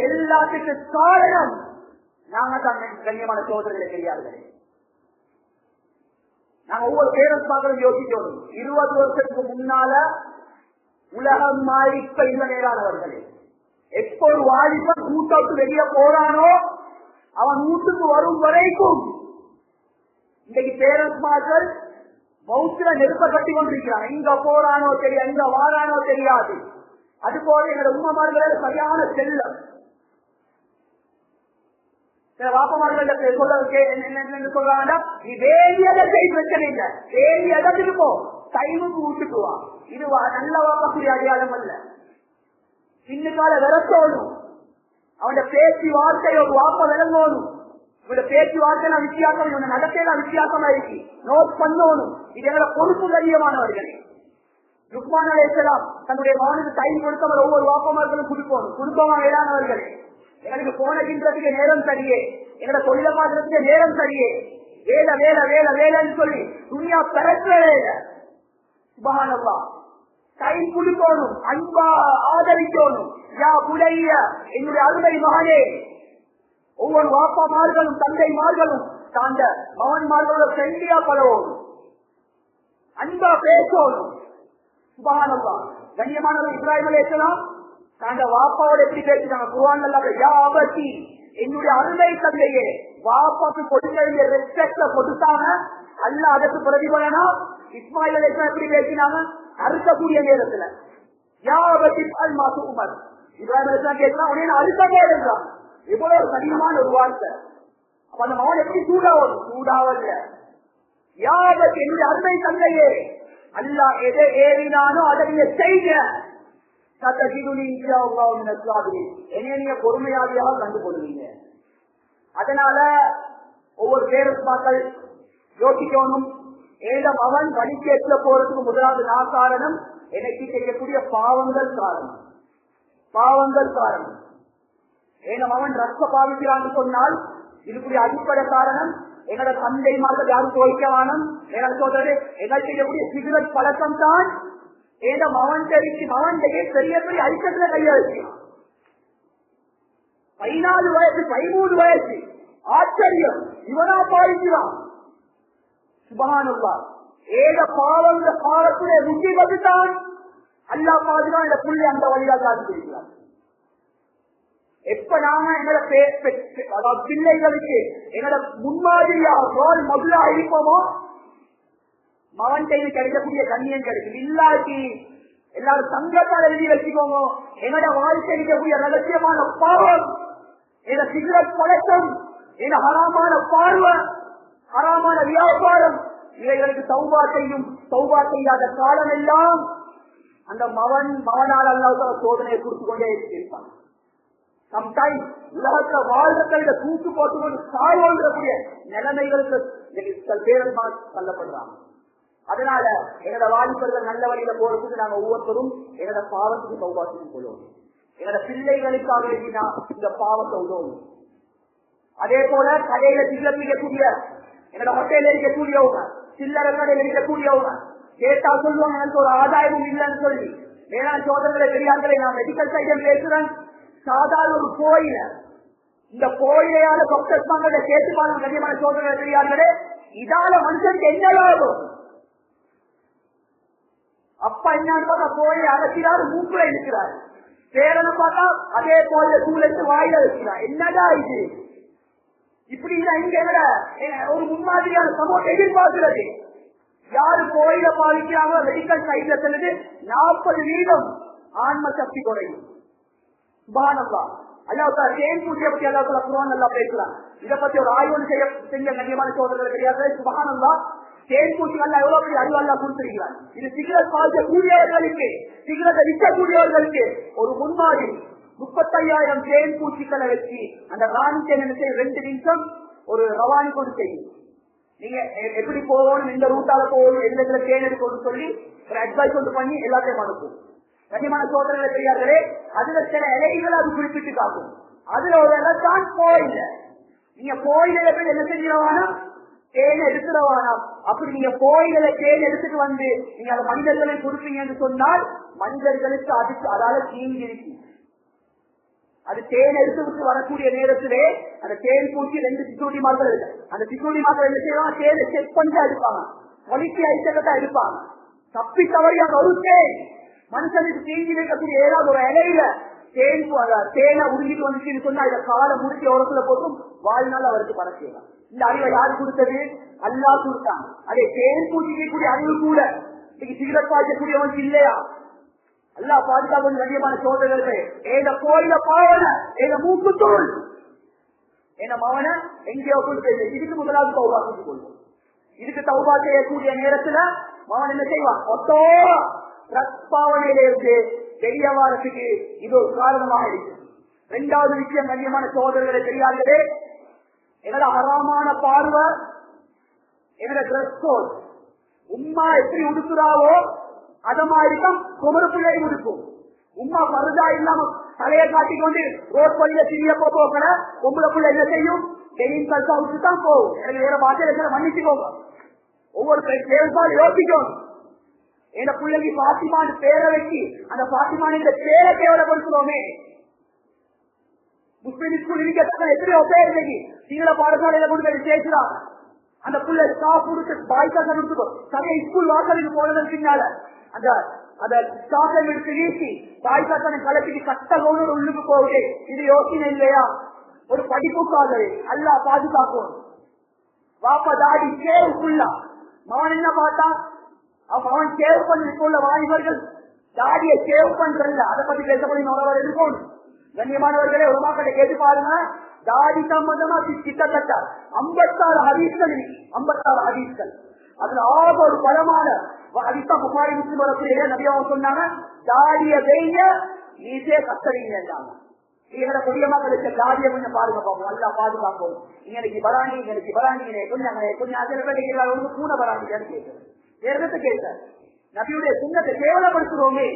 எல்லாத்துக்கும் காரணம் நாங்க தான். கண்ணியமான சோதரர்களை தெரியாதே, நாங்க ஒவ்வொரு பேரண்ட்ஸ் பார்க்கணும் யோசிக்கணும். 20 வருஷத்துக்கு முன்னால உலகம் மாறி இப்ப இந்த மேலானவர்களே, எப்போ ஒரு வாலிபன் கூட்டத்து வெளியே போறானோ அவன் வீட்டுக்கு வரும் வரைக்கும் இன்னைக்கு பேரண்ட்ஸ் மார்கள் மவுத்துல நெருப்ப கட்டி கொண்டிருக்கிறான். இங்க போறானோ தெரியாது, இங்க வாரானோ தெரியாது. அது போல எங்களோட உண்மைமார்கள் சரியான செல்லம். வாப்பமார்கள் சொல்றாங்கன்னா, நீ வேண்டியதை பிரச்சனை இல்லை, வேண்டிய இடத்துக்கு போ, டைமுக்கு வீட்டுக்கு வா. இது நல்ல வாக்கக்கூடிய அடையாளம் அல்ல. இன்னுக்கால விரட்டோடும், அவன் பேச்சு வார்த்தை ஒரு வாப்ப விளங்கணும். இவட பேச்சு வார்த்தை வித்தியாசம், இவன நடத்தையெல்லாம் வித்தியாசமா இருக்கு, நோட் பண்ணணும். இது எங்களோட பொறுப்பு கண்ணியமானவர்களே. லுக்மான் அலைஹிஸ்ஸலாம் தன்னுடைய மகனுக்கு டைம் கொடுத்தவர் ஒவ்வொரு வாப்பமார்களும் கொடுக்கணும். குடும்பமா வேளாணவர்களே, எங்களுக்கு போனகின்றதுக்கு நேரம் சரியே, எங்களோட தொழில மாற்றத்துக்கு நேரம் சரியே, வேலை வேலை வேலை வேலைன்னு சொல்லி துணியா பிறக்கிற வேலை. சுப்ஹானல்லாஹ், டைம் கொடுக்கணும், அன்பா ஆதரிக்கணும், யா புலைய என்னுடைய அருமை மகனே. ஒவ்வொரு வாப்பாமார்களும் தந்தைமார்களும் தாண்ட மகன்மார்களோட ஃப்ரெண்ட்லியா பழகணும், அன்பா பேசணும். சுபஹானல்லாஹ். கண்ணியமானவர் இப்ராஹிம் அலைஹிஸ்ஸலாம் தாண்ட வாப்பாவோட எப்படி பேசினாங்க குர்ஆன்ல, யா அபதி என்னுடைய அருமை தந்தையே. வாப்பாக்கு கொடுக்க வேண்டிய ரெஸ்பெக்ட கொடுத்தாங்க. அல்லாஹ் அதற்கு பிரதிபலனா இஸ்மாயில் அலைஹிஸ்ஸலாம் எப்படி பேசினாங்க அறுக்கக்கூடிய நேரத்துல, யா அபதி அல் மாசு உமர். இப்ராஹிம் அலைஹிஸ்ஸலாம் கேட்கலாம் உடனே அறுக்கவே இருந்தான். எவ்வளவு ஒரு கடினமான ஒரு வார்த்தை. அப்ப அந்த மகன் எப்படி சூடாவல்ல. யா அபதி என்னுடைய அருமை தந்தையே, அல்லாஹ் எதை ஏறினானோ அதை நீங்க செய்ய நீங்க பொறுமையாளியாக கண்டுகொள்வீங்க. அதனால ஒவ்வொரு பேரஸ்மாக்கள் யோசிக்கணும். ஏதம் அவன் வழிகேற்ற போறதுக்கு முதலாவது நான் காரணம், எனக்கு செய்யக்கூடிய பாவங்கள் காரணம். ஏதம் அவன் ரத்த பாவிக்கிறான்னு சொன்னால் இதுக்குரிய அடிப்படை காரணம் எங்களோட தந்தைமார்கள் யாரும் தோய்க்கவானம். எனக்கு சொல்றது எங்கள் செய்யக்கூடிய சிகரெட் பழக்கம் தான். ஏதோ மவன் மவன்டையே பெரிய பெரிய ஐக்கத்துல கையெழுத்தான். 14 வயசு 13 வயசு ஆச்சரியம், இவனா பாதிக்கிறான். சுபஹானல்லாஹ். ஏத பாவத்துடைய முக்கியத்து தான் அல்லாஹ் பாதுகான் இந்த புள்ளி அந்த வழியாக காட்டிருக்கிறார். எப்ப நாம எங்களோட பிள்ளைகளுக்கு எங்களோட முன்மாதிரியாக ரோல் முதலா இருப்போமோ மகன் கையில் கிடைக்கக்கூடிய கண்ணியம் கிடைக்கும். இல்லாட்டி எல்லாரும் சங்கத்தால் எழுதி வச்சுக்கோங்க, என்னோட வாழ்க்கை இருக்கக்கூடிய ரகசியமான பாவம், என சிகரெட் பழக்கம், என ஹராமான பார்வை, ஹராமான வியாபாரம், இவைகளுக்கு தௌபா செய்யாத காலம் எல்லாம் அந்த மகனால் அல்லாத சோதனையை கொடுத்து கொண்டே இருப்பான். சம்டைம் உலகத்துல வாழ்க்கையில தூக்கு போட்டுக்கொண்டு சாய்வக்கூடிய நிலைமைகளுக்கு பேரன்மார் தள்ளப்படுறாங்க. அதனால என்னோட வாலிபர்கள் நல்ல வழியில போறதுக்கு நாங்க ஒவ்வொருத்தரும் என்னோட பாவத்துக்கு தௌபா செய்து கொள்வோம். என்னோட பிள்ளைகளுக்காக எழுதினா இந்த பாவத்தை உதவும். அதே போல கடையில சில்லக்கூடிய என்னோட ஹோட்டலில் இருக்கக்கூடியவங்க, சில்லறை கடையில் இருக்கக்கூடியவங்க கேட்டா சொல்லுவாங்க எனக்கு ஒரு ஆதாயமும் இல்லைன்னு சொல்லி. வேளாண் சோதனைகளை பெரியார்களே, நான் மெடிக்கல் சைடம் பேசுறேன். சாதாரண ஒரு கோயில, இந்த கோயிலையால டாக்டர்ஸ் கேட்டுப்பாங்க கண்ணியமான சோதனைகளை பெரியார்களே, இதால மனுஷனுக்கு என்ன லாபம்? அப்பா என்ன கோயிலை அழைக்கிறார், மூக்குல இருக்கிறார். பேரனை பார்த்தா அதே கோயில தூளத்து வாயில வைக்கிறார். என்னடா இது? இப்படி இங்க ஒரு முன்மாதிரியான சமூகத்தை எதிர்பார்க்கிறது. யாரு கோயில பாதிக்கிறாங்களோ மெடிக்கல் சைட்ல செல்லுது 40% ஆன்ம சக்தி குறையும். சுபஹானல்லாஹ். அல்லாஹ் தேன் பூஜையை பத்தி அல்லாஹ் குர்ஆன் நல்லா பேசுறான். இதை பத்தி ஒரு ஆய்வு செஞ்ச கண்ணியமான சோதனைகள் கிடையாது. சுபஹானல்லாஹ். தேன் பூச்சி அல்ல எவ்வளவு பெரிய அறிவு அல்லா கொடுத்திருக்கிறார். இது சிகரெட் பாதிக்கக்கூடியவர்களுக்கு, சிகரெட்டை விற்கக்கூடியவர்களுக்கு ஒரு முன்மாதிரி. 35,000 தேன் பூச்சிகளை வச்சு அந்த ராணி தேன் 2 நிமிஷம் ஒரு ரவானி கொண்டு செய்யும். நீங்க எப்படி போகணும், இந்த ரூட்டால போகணும், எந்த தேன் எடுக்கணும்னு சொல்லி ஒரு அட்வைஸ் கொண்டு பண்ணி எல்லாத்தையும் அனுப்பும். கண்ணியமான சோதனைகளை பெரியார்களே, அதுல சில இலைகள் அது குறிப்பிட்டு காட்டும். அதுல ஒரு இலை தான் கோயில். நீங்க கோயில போய் என்ன செஞ்சவானா தேன் எடுத்துடவானா. அப்படி நீங்க கோயில தேன் எடுத்துட்டு வந்து நீங்க அந்த மனிதர்களை கொடுப்பீங்கன்னு சொன்னால் மனிதர்களுக்கு அதுக்கு அதால தீங்கு இருக்கு. அது தேன் எடுத்து வரக்கூடிய நேரத்திலே அந்த தேன் பூச்சி 2 சிக்யூரிட்டி மார்கள் இருக்கு. அந்த சிக்யூரிட்டி மார்கள் என்ன செய்வாங்க, தேனை செக் பண்ணிட்டு எடுப்பாங்க, குவாலிட்டி ஐட்டத்தை எடுப்பாங்க. தப்பி தவறி அந்த ஒரு தேன் மனுஷனுக்கு தீங்கி வைக்கக்கூடிய ஏதாவது ஒரு இலையில தேனை உருகிட்டு வந்துச்சுன்னு சொன்னா இதை காலை முடிச்சு ஓரத்துல போட்டும் வாழ்நாள் அவருக்கு பறக்கலாம். இந்த அறிவை யாரு கொடுத்தது? அல்லாஹ் கொடுத்தாங்க. அதே தேன் பூச்சிக்க கூடிய அறிவு கூட இன்னைக்கு சிகரெட் பாய்க்கக்கூடியவனுக்கு இல்லையா? அல்லாஹ் பாதுகாப்பு கண்ணியமான சோதனைகள். ஏத கோயில பாவன, ஏத மூக்குத்தூள், என்ன மவன எங்கேயோ கொடுத்து இதுக்கு முதலாவது தௌபா செஞ்சு கொள்வோம். இதுக்கு தௌபா செய்யக்கூடிய நேரத்துல மவன் என்ன செய்வான்? ஒத்தோ ரத்பாவனையில இருந்து வெளிய வாரத்துக்கு இது ஒரு காரணமாக இருக்கு. 2வது விஷயம் கண்ணியமான சோதனைகளை தெரியாதே, என்னோட அறாமான பார்வை, என்னோட டிரெஸ் கோட். உம்மா எப்படி உடுக்குறாவோ அத மாதிரிதான் குமர பிள்ளையும் இருக்கும். உம்மா பருதா இல்லாம தலையை காட்டிக்கொண்டு ரோட் வழியில சிறிய போக்கல பொம்பளை பிள்ளை என்ன செய்யும்? டெய்லியும் கல்சாவுக்கு தான் போகும். எனக்கு வேற பாத்திர மன்னிச்சுக்கோங்க. ஒவ்வொரு செயல்பாடு யோசிக்கணும். என் பிள்ளைக்கு பாத்திமான்னு பேரை வச்சு அந்த பாத்திமான இந்த பேரை கேவலப்படுத்துறோமே. முஸ்லிம் ஸ்கூல் இருக்கிற எத்தனையோ பேர் இன்னைக்கு சிங்கள பாடசாலையில கொண்டு சேர்க்கிறாங்க. அந்த புள்ள ஸ்டாஃப் கொடுத்து பாய்க்காக கொடுத்துக்கோ சமய ஸ்கூல் வாசலுக்கு போனதற்கு பின்னால அந்த அந்த ஸ்டாஃபை எடுத்து வீசி பாய்க்கான கலப்பிக்கு கட்ட லோனோட உள்ளுக்கு போகுது. இது யோசனை இல்லையா? ஒரு படிப்புக்காக அல்லா பாதுகாக்கும். வாப்பா தாடி சேவுக்குள்ளா மகன் என்ன பார்த்தான்? அவன் சேவ் பண்ணி உள்ள வாலிபர்கள் தாடியை சேவ் பண்றல அதை பத்தி பேசப்படும் இருக்கும். கண்ணியமானவர்களே, உலமாக்களை கேட்டு பாருங்க. தாடி சம்பந்தமா கிட்டத்தட்ட 56 ஹதீஸ்கள் 56 ஹதீஸ்கள். அதுல ஆக ஒரு பலமான ஹதீஸா புகாரி முஸ்லிம் வரக்கூடிய நபியாவ சொன்னாங்க, தாடிய வெய்ய நீசே கத்தறிங்க. எங்களை கொடியமாக்களுக்கு தாடியை கொஞ்சம் பாருங்க பார்ப்போம், நல்லா பாதுகாப்போம். இன்னைக்கு பராணி கொஞ்சம் அதில் பூனை பராணி கேட்க கேட்க நபியுடைய சுண்ணத்தை கேவலப்படுத்துறோமே.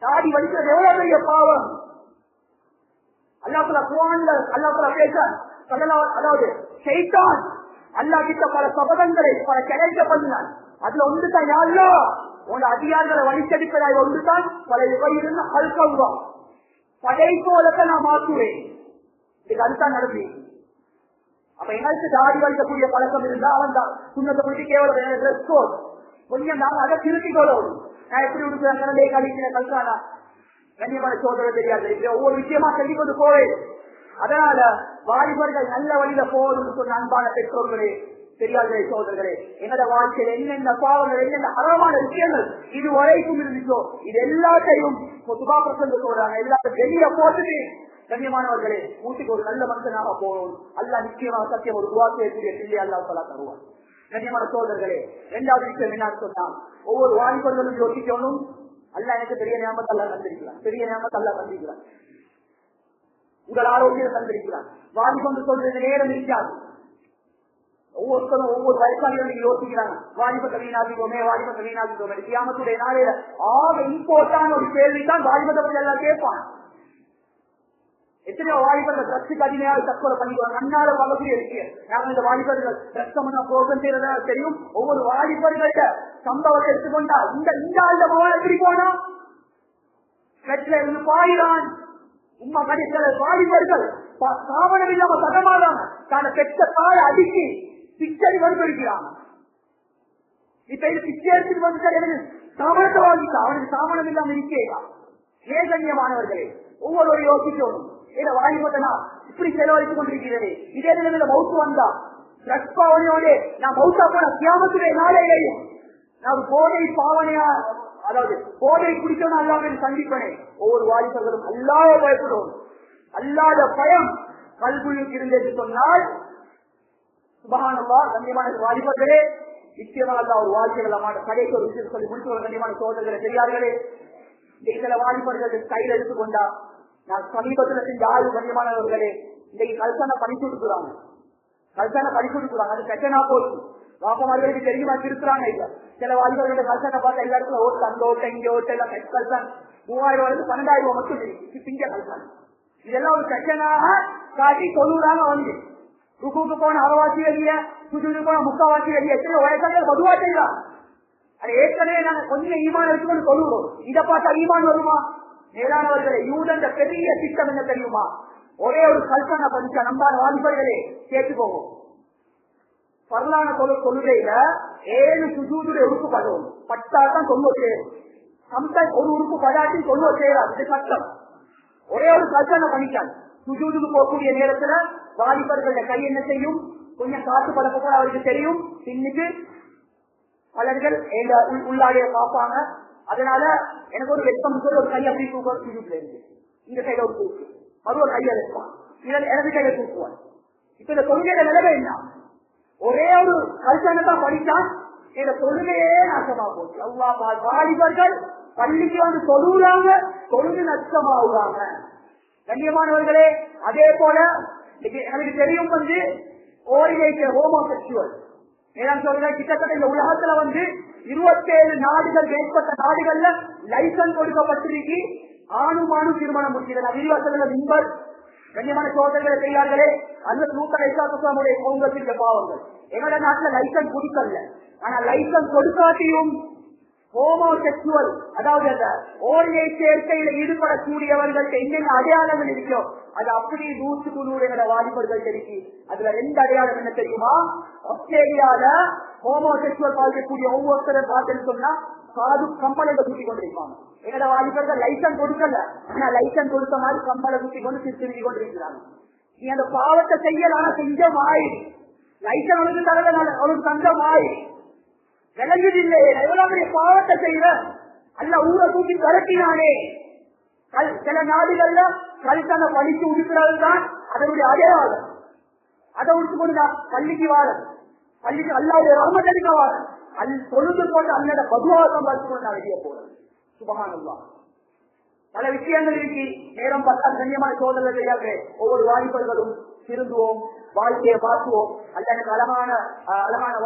தாடி வலிக்கிறது எவ்வளவு பெரிய பாவம். அல்லாஹ் குர்ஆன்ல அல்லாஹ் பேசுறான். அதாவது ஷைத்தான் அல்லாஹ் கிட்ட பல சபதங்களை பல கிளைக்க பண்ணினான். அதுல ஒன்றுதான் யாருலோ உங்க அதிகாரிகளை வலிச்சடிப்பதாய் ஒன்றுதான் பல இவையிருந்த அல்கல்வா படைப்போலத்தை நான் மாற்றுவேன். இதுக்கு அதுதான் நடந்து. அப்ப எங்களுக்கு தாடி வலிக்கக்கூடிய பழக்கம் இருந்தா அவன் தான் சுண்ணத்தை குறித்து கேவலம் ட்ரெஸ் கோட் கொஞ்சம் நாங்க அதை திருத்தி கொள்ளணும். நான் எப்படி உடுக்கிறேன் கழிக்கிற கல்றானா கண்ணியமான சோதனை தெரியாது. ஒவ்வொரு விஷயமா சொல்லி கொண்டு போவேன். அதனால வாலிபர்கள் நல்ல வழியில போகணும்னு சொன்ன அன்பான பெற்றோர்களே, பெரியார்களே, சோதர்களே, எங்களோட வாழ்க்கையில் என்னென்ன பாவங்கள் என்னென்ன அறமான விஷயங்கள் இது வரைக்கும் இருந்துச்சோ இது எல்லாத்தையும் சுபாபிரசங்க சொல்றாங்க. எல்லாத்தையும் வெளியே போட்டுட்டு கண்ணியமானவர்களே வீட்டுக்கு ஒரு நல்ல மனுஷனாக போகணும். அல்லா நிச்சயமாக சத்தியம் ஒரு துவா செய்யக்கூடிய பிள்ளை அல்லா சொல்லா தருவார். கண்ணியமான சோதர்களே, இரண்டாவது விஷயம் என்னன்னு சொன்னா ஒவ்வொரு வாலிபர்களும் யோசிக்கணும். அல்ல எனக்கு பெரிய ஞாபகத்தை அல்லா தந்திருக்கிறான், பெரிய ஞாபகத்தை அல்லா தந்திருக்கிறான், உங்கள் ஆரோக்கியம் தந்திருக்கிறான். வாலிபம் சொல்றது நேரம் இருக்காது. ஒவ்வொருத்தரும் ஒவ்வொரு வயசாளிகளும் நீங்க யோசிக்கிறாங்க, வாலிபத்தை வீணாகிக்கோமே, வாலிபத்தை வீணாகிக்கோமே. கியாமத்துடைய நாளையில ஆக இம்போர்ட்டான ஒரு கேள்விதான் வாலிபத்தை பற்றி எல்லாம் கேட்பான். எத்தனையோ வாலிபர்கள் ட்ரக்ஸுக்கு அடிமையாக தற்கொலை பண்ணிக்குவாங்க. நன்னால வளர்ச்சி இருக்கு. நாங்கள் இந்த வாலிபர்கள் ட்ரக்ஸ் போகம் செய்யறதா தெரியும். ஒவ்வொரு வாலிபர்கள சம்பவத்தை எடுத்துக்கொண்டா இந்த மகன் எப்படி போனா கட்சியில இருந்து பாயிறான். உமா கடைசியில வாலிபர்கள் சாவனம் இல்லாம சகமாதான் தான பெற்ற தாய் அடிக்கி பிச்சடி வலுப்படுகிறான். இப்ப இது பிச்சை எடுத்துட்டு வந்து சாமனத்தை வாங்கிட்டா அவனுக்கு சாமனம் இல்லாம இருக்கேன். ஏகண்யமானவர்களே, ஒவ்வொரு யோசிக்கணும். ஏன்னா வாலிபத்தனா இப்படி செலவழித்துக் கொண்டிருக்கிறது. இதே நிலையில மவுத்து வந்தா ட்ரக்ஸ் பாவனையோட நான் மவுத்தா போன கியாமத்துடைய நாளையிலையும் நான் போதை பாவனையா அதாவது போதை குடிக்கணும் அல்லாம சந்திப்பனே. ஒவ்வொரு வாலிபர்களும் அல்லாத பயப்படும். அல்லாத பயம் கல்விக்கு இருந்தது சொன்னால் சுபஹானல்லாஹ். கண்ணியமான வாலிபர்களே, நிச்சயமாக ஒரு வாழ்க்கைகள் கடைக்கு ஒரு விஷயம் சொல்லி முடிச்சு கண்ணியமான சோதனை தெரியார்களே. சில வாலிபர்கள் கையில் எடுத்துக்கொண்டா நான் சமீபத்தில் செஞ்ச ஆய்வு கண்ணியமானவர்களே, இன்னைக்கு கல்சான படிச்சு கொடுக்குறாங்க, கல்சான படிச்சு கொடுக்குறாங்க. அது பிரச்சனா போச்சு. வாப்பமார்களுக்கு தெரியுமா திருக்குறாங்க. இல்ல சில வாலிபர்களோட கல்சான பார்த்தா எல்லா இடத்துல ஓட்டு அங்க ஓட்ட இங்க ஓட்ட எல்லாம் கல்சான் 3000 12,000 மட்டும் திங்க கல்சான். இதெல்லாம் ஒரு பிரச்சனாக காட்டி சொல்லுறாங்க. வந்து ருக்குக்கு போன அறவாசி வெளிய, சுஜூக்கு போன முக்காவாசி வெளிய, எத்தனை வயசாக பொதுவா செய்யலாம். அது ஏற்கனவே நாங்க கொஞ்சம் ஈமான் எடுத்துக்கொண்டு சொல்லுவோம். இதை பார்த்தா ஈமான் வருமா? மேலானவர்களை யூதன் பெரிய திட்டம் என்ன தெரியுமா? ஒரே ஒரு கல்பனை படிச்சா நம்பான வாலிபர்களே கேட்டுக்கோங்க. பரலான தொழுகையில 7 சுஜூதுடைய உறுப்பு படுவோம். பட்டாதான் 90 சம்டைம் ஒரு உறுப்பு படாட்டி 90 செய்யலாம். இது கஷ்டம். ஒரே ஒரு கல்பனை பண்ணிட்டாங்க. சுஜூதுக்கு போகக்கூடிய நேரத்துல வாலிபர்களுடைய கை என்ன செய்யும்? கொஞ்சம் காத்து பழக்க கூட அவருக்கு தெரியும். பின்னுக்கு பலர்கள் உள்ளாடைய பார்ப்பாங்க. அதனால எனக்கு ஒரு வெப்பம் ஒரு கை அப்படி தூக்குவார். சுஜூதுல இருந்து இந்த கையில ஒரு தூக்கு, அது ஒரு கையில வைப்பான், இடது கையில தூக்குவார். இப்ப இந்த தொழுகையில நிலைமை என்ன? ஒரே ஒரு கல்ச்சனை தான் படித்தான், இந்த தொழுகையே நாசமா போச்சு. அல்லாஹ் வாலிபர்கள் பள்ளிக்கு வந்து தொழுகிறாங்க, தொழுகை நஷ்டமாகுறாங்க. கண்ணியமானவர்களே, அதே போல எனக்கு தெரியும் வந்து ஓரிலேட்டர் ஹோமோசெக்சுவல் சொல்ற கிட்டத்தட்ட இந்த உலகத்துல வந்து 27 நாடுகள் மேற்பட்ட நாடுகள்ல லைசன்ஸ் கொடுக்கப்பட்டிருக்கு. ஆணும் ஆணும் திருமணம் முடிக்கிறது. விரிவாசல மின்பர் கண்ணியமான சோதனைகளை செய்யார்களே, அந்த நூற்றாண்டுடைய கோங்கத்தின் பாவங்கள் எங்களோட நாட்டுல லைசன்ஸ் கொடுக்கல. ஆனா லைசன்ஸ் கொடுக்காட்டியும் ஹோமோசெக்சுவல், அதாவது அந்த ஓரினை சேர்க்கையில ஈடுபடக்கூடியவர்களுக்கு என்னென்ன அடையாளங்கள் இருக்கோ அது அப்படியே 100 வாலிபர்கள் தெரிவிச்சு. அதுல 2 அடையாளம் என்ன தெரியுமா? ஆஸ்திரேலியால ஹோமோசெக்சுவல் பார்க்கக்கூடிய ஒவ்வொருத்தரும் பார்த்தேன்னு சொன்னா காது கம்பளை தூக்கி கொண்டிருப்பாங்க. எங்கட வாலிபர்கள் லைசன்ஸ் கொடுக்கல, ஆனா லைசன்ஸ் கொடுத்த மாதிரி கம்பளை தூக்கி கொண்டு திரும்பி கொண்டிருக்கிறாங்க. நீ அந்த பாவத்தை செய்யலாம், செஞ்சம் ஆயி லைசன்ஸ் அவனுக்கு தரல, அவனுக்கு தங்கம் ஆயி விளங்குது இல்லையே, எவ்வளவு பெரிய பாவத்தை செய்யற அல்ல ஊரை தூக்கி விரட்டினானே. சில நாடுகள்ல கல்தனை படிச்சு உடுக்கிறது அதனுடைய அடையாளம். அதை உடுத்து கொண்டு பள்ளிக்கு வாரம், பள்ளிக்கு அல்லாவுடைய ரஹ்மத்துக்கு வாரம், தொழுது கொண்டு அல்லட பதுவாசம் பார்த்து கொண்டு வெளியே போறது. சுபஹானல்லாஹ். பல விஷயங்கள் இருக்கு. நேரம் பார்த்தா கண்ணியமான சோதனை செய்யாத ஒவ்வொரு வாலிபர்களும் திருந்துவோம், வாழ்க்கையை பார்த்துவோம். அல்ல எனக்கு அழகான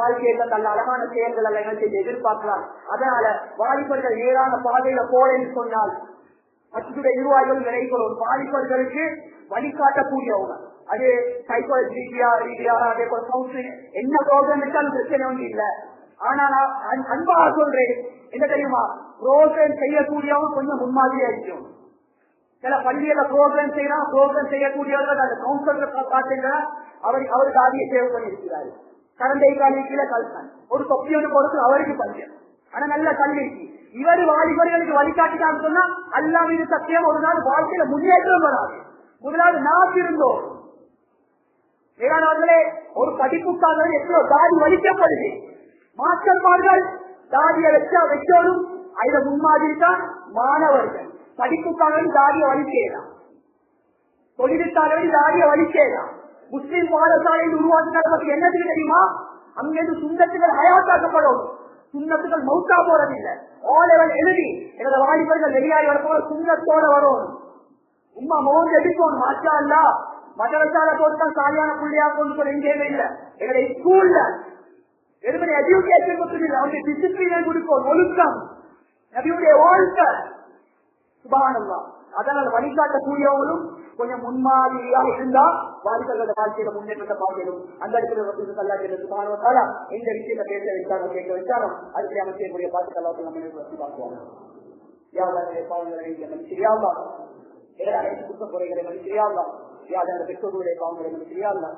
வாழ்க்கையை நல்ல அழகான செயல்கள் அல்ல என்ன செய்ய எதிர்பார்க்கலாம். அதனால வாலிபர்கள் நேரான பாதையில போறேன்னு சொன்னால் மற்றடைய நிர்வாகிகள் நினைக்கிறோம். வாலிபர்களுக்கு வழிகாட்டக்கூடியவங்க, அது சைக்காலஜி ரீதியா அதே போல கவுன்சிலிங் என்ன ப்ரோக்ராம் இருக்காலும் பிரச்சனை ஒன்று இல்லை. ஆனா நான் அன்பாக சொல்றேன், என்ன தெரியுமா, ப்ரோக்ராம் செய்யக்கூடியவங்க கொஞ்சம் முன்மாதிரியா இருக்கும். சில பள்ளியில ப்ரோக்ராம் செய்யலாம், ப்ரோக்ராம் செய்யக்கூடியவர்கள் அந்த கவுன்சிலர் பார்த்தீங்கன்னா அவர் தாதியை சேவ் பண்ணி இருக்கிறாரு. கடந்தை காலி கீழே கல்தான் ஒரு தொப்பி ஒன்று கொடுத்து அவருக்கு பஞ்சம். ஆனா நல்ல கல்வி இவர் வாலிபர்களுக்கு வழிகாட்டினான்னு சொன்னா அல்லா மீது சத்தியம் ஒரு நாள் வாழ்க்கையில முன்னேற்றம் வராது. முதலாவது நாம் இருந்தோம் வேளாண்களே, ஒரு படிப்புக்காக எவ்வளவு தாடி வலிக்கப்படுது. மாற்றப்பார்கள் தாடியை வச்சோடும் இதை முன்மாதிரி தான் மாணவர்கள். படிப்புக்காக தாடியை வலிக்கலாம், தொழிலுக்காக தாடியை வலிக்கலாம். முஸ்லிம் பாடசாலையில் உருவாக்கினார்கள் என்னது தெரியுமா? அங்கிருந்து சுண்ணத்துகள் ஹயாத்தாக்கப்படும், சுண்ணத்துகள் மௌத்தா போறதில்லை. ஓலைகள் எழுதி எனது வாலிபர்கள் வெளியாகி வரப்போ சுண்ணத்தோட வரும். உமா மௌன் எடுக்கணும். மாற்றா இல்ல மதரசால போட்டு சாலியான புள்ளியா கொண்டு சொல்ல எங்கேயுமே இல்லை. எங்களுடைய ஸ்கூல்ல வெறுமனை எஜுகேஷன் கொடுத்து அவனுடைய டிசிப்ளினை கொடுப்போம், ஒழுக்கம் நபியுடைய வாழ்க்கை. சுபஹானல்லாஹ். அதனால வழிகாட்டக்கூடியவங்களும் கொஞ்சம் முன்மாதிரியாக இருந்தா வாலிபர்களோட வாழ்க்கையில முன்னேற்றத்தை பார்க்கணும். அந்த இடத்துல எந்த விஷயத்தை பேச வைத்தாலும் கேட்க வைத்தாலும் அதுக்கு அவர் செய்யக்கூடிய பாட்டுக்கெல்லாம் நம்ம பார்க்குவாங்க. யாருடைய பாவங்களை மனுஷரியாவா, அனைத்து குற்ற குறைகளை மனுஷரியாவா, யாருடைய பெற்றோர்களுடைய பாவங்களை மனுஷரியாவா,